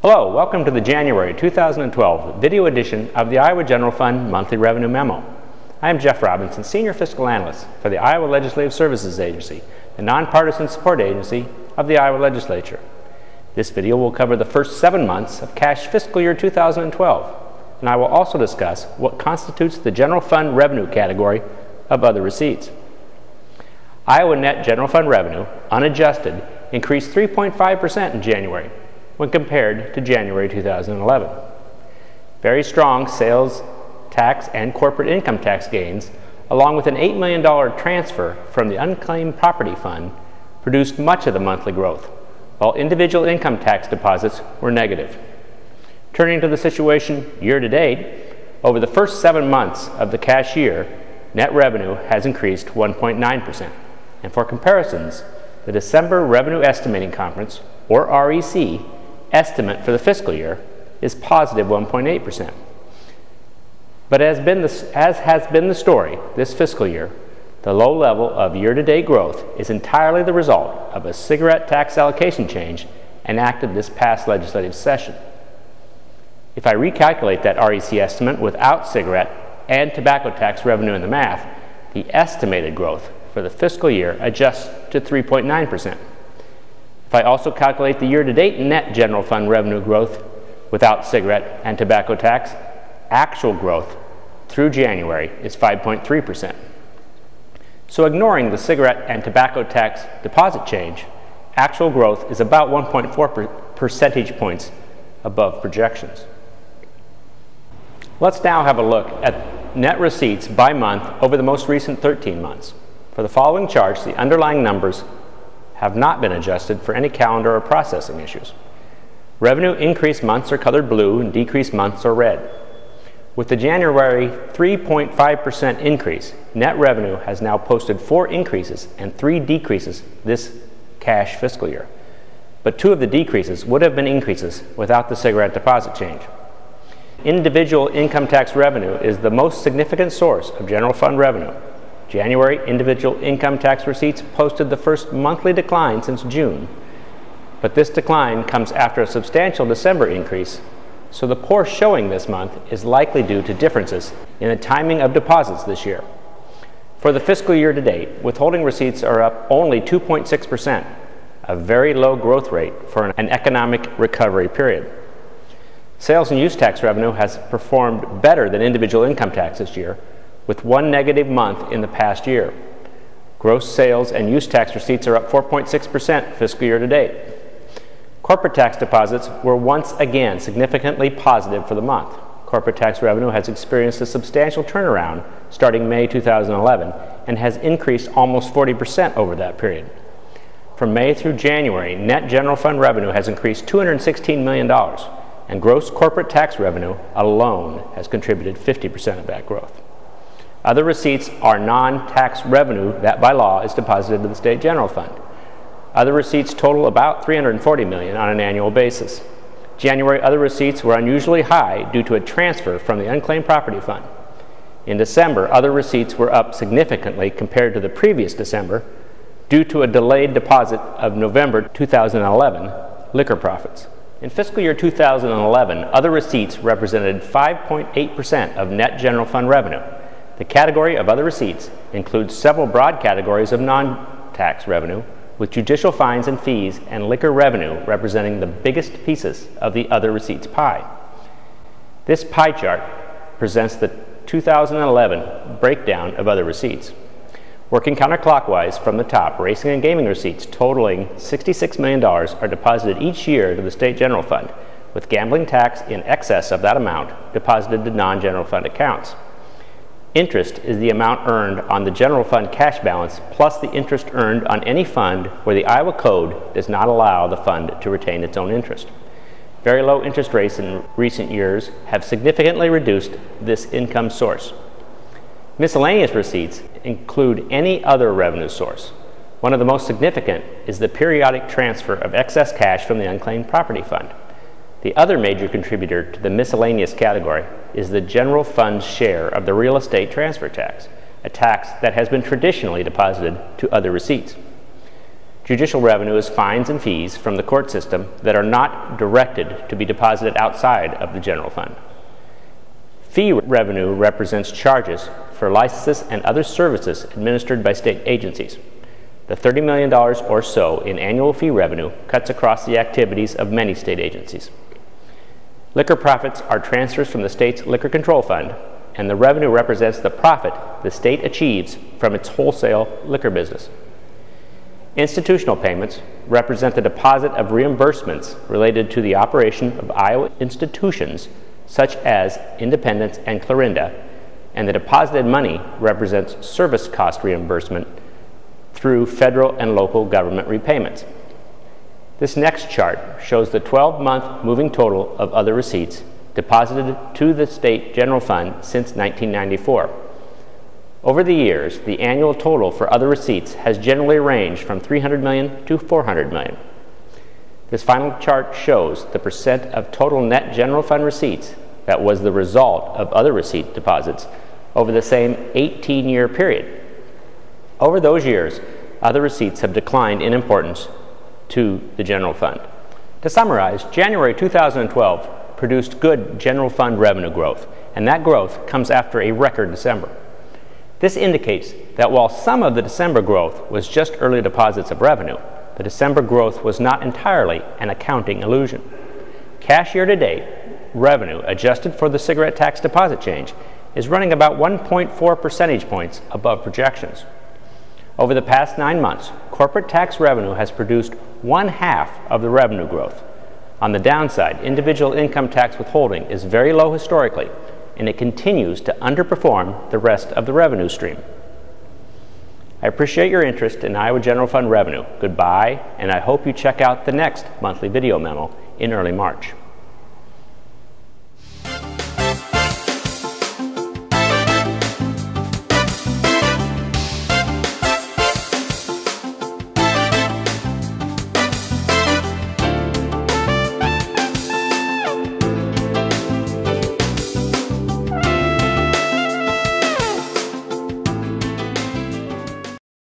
Hello, welcome to the January 2012 video edition of the Iowa General Fund Monthly Revenue Memo. I am Jeff Robinson, Senior Fiscal Analyst for the Iowa Legislative Services Agency, the nonpartisan support agency of the Iowa Legislature. This video will cover the first 7 months of cash fiscal year 2012, and I will also discuss what constitutes the General Fund Revenue category of other receipts. Iowa net general fund revenue, unadjusted, increased 3.5% in January when compared to January 2011. Very strong sales tax and corporate income tax gains, along with an $8 million transfer from the unclaimed property fund, produced much of the monthly growth, while individual income tax deposits were negative. Turning to the situation year to date, over the first 7 months of the cash year, net revenue has increased 1.9%. And for comparisons, the December Revenue Estimating Conference, or REC, estimate for the fiscal year is positive 1.8%. But as has been the story this fiscal year, the low level of year-to-date growth is entirely the result of a cigarette tax allocation change enacted this past legislative session. If I recalculate that REC estimate without cigarette and tobacco tax revenue in the math, the estimated growth for the fiscal year adjusts to 3.9%. If I also calculate the year-to-date net general fund revenue growth without cigarette and tobacco tax, actual growth through January is 5.3%. So ignoring the cigarette and tobacco tax deposit change, actual growth is about 1.4 percentage points above projections. Let's now have a look at net receipts by month over the most recent 13 months. For the following charts, the underlying numbers have not been adjusted for any calendar or processing issues. Revenue increase months are colored blue and decrease months are red. With the January 3.5% increase, net revenue has now posted 4 increases and 3 decreases this cash fiscal year. But 2 of the decreases would have been increases without the cigarette deposit change. Individual income tax revenue is the most significant source of general fund revenue. January individual income tax receipts posted the first monthly decline since June, but this decline comes after a substantial December increase, so the poor showing this month is likely due to differences in the timing of deposits this year. For the fiscal year to date, withholding receipts are up only 2.6%, a very low growth rate for an economic recovery period. Sales and use tax revenue has performed better than individual income tax this year, with 1 negative month in the past year. Gross sales and use tax receipts are up 4.6% fiscal year to date. Corporate tax deposits were once again significantly positive for the month. Corporate tax revenue has experienced a substantial turnaround starting May 2011 and has increased almost 40% over that period. From May through January, net general fund revenue has increased $216 million, and gross corporate tax revenue alone has contributed 50% of that growth. Other receipts are non-tax revenue that by law is deposited to the state general fund. Other receipts total about $340 million on an annual basis. January other receipts were unusually high due to a transfer from the unclaimed property fund. In December, other receipts were up significantly compared to the previous December due to a delayed deposit of November 2011 liquor profits. In fiscal year 2011, other receipts represented 5.8% of net general fund revenue. The category of other receipts includes several broad categories of non-tax revenue, with judicial fines and fees and liquor revenue representing the biggest pieces of the other receipts pie. This pie chart presents the 2011 breakdown of other receipts. Working counterclockwise from the top, racing and gaming receipts totaling $66 million are deposited each year to the state general fund, with gambling tax in excess of that amount deposited to non-general fund accounts. Interest is the amount earned on the general fund cash balance plus the interest earned on any fund where the Iowa Code does not allow the fund to retain its own interest. Very low interest rates in recent years have significantly reduced this income source. Miscellaneous receipts include any other revenue source. One of the most significant is the periodic transfer of excess cash from the unclaimed property fund. The other major contributor to the miscellaneous category is the general fund's share of the real estate transfer tax, a tax that has been traditionally deposited to other receipts. Judicial revenue is fines and fees from the court system that are not directed to be deposited outside of the general fund. Fee revenue represents charges for licenses and other services administered by state agencies. The $30 million or so in annual fee revenue cuts across the activities of many state agencies. Liquor profits are transfers from the state's liquor control fund, and the revenue represents the profit the state achieves from its wholesale liquor business. Institutional payments represent the deposit of reimbursements related to the operation of Iowa institutions such as Independence and Clarinda, and the deposited money represents service cost reimbursement through federal and local government repayments. This next chart shows the 12-month moving total of other receipts deposited to the state general fund since 1994. Over the years, the annual total for other receipts has generally ranged from $300 million to $400 million. This final chart shows the percent of total net general fund receipts that was the result of other receipt deposits over the same 18-year period. Over those years, other receipts have declined in importance to the general fund. To summarize, January 2012 produced good general fund revenue growth, and that growth comes after a record December. This indicates that while some of the December growth was just early deposits of revenue, the December growth was not entirely an accounting illusion. Cash year-to-date revenue, adjusted for the cigarette tax deposit change, is running about 1.4 percentage points above projections. Over the past 9 months, corporate tax revenue has produced 1/2 of the revenue growth. On the downside, individual income tax withholding is very low historically, and it continues to underperform the rest of the revenue stream. I appreciate your interest in Iowa General Fund revenue. Goodbye, and I hope you check out the next monthly video memo in early March.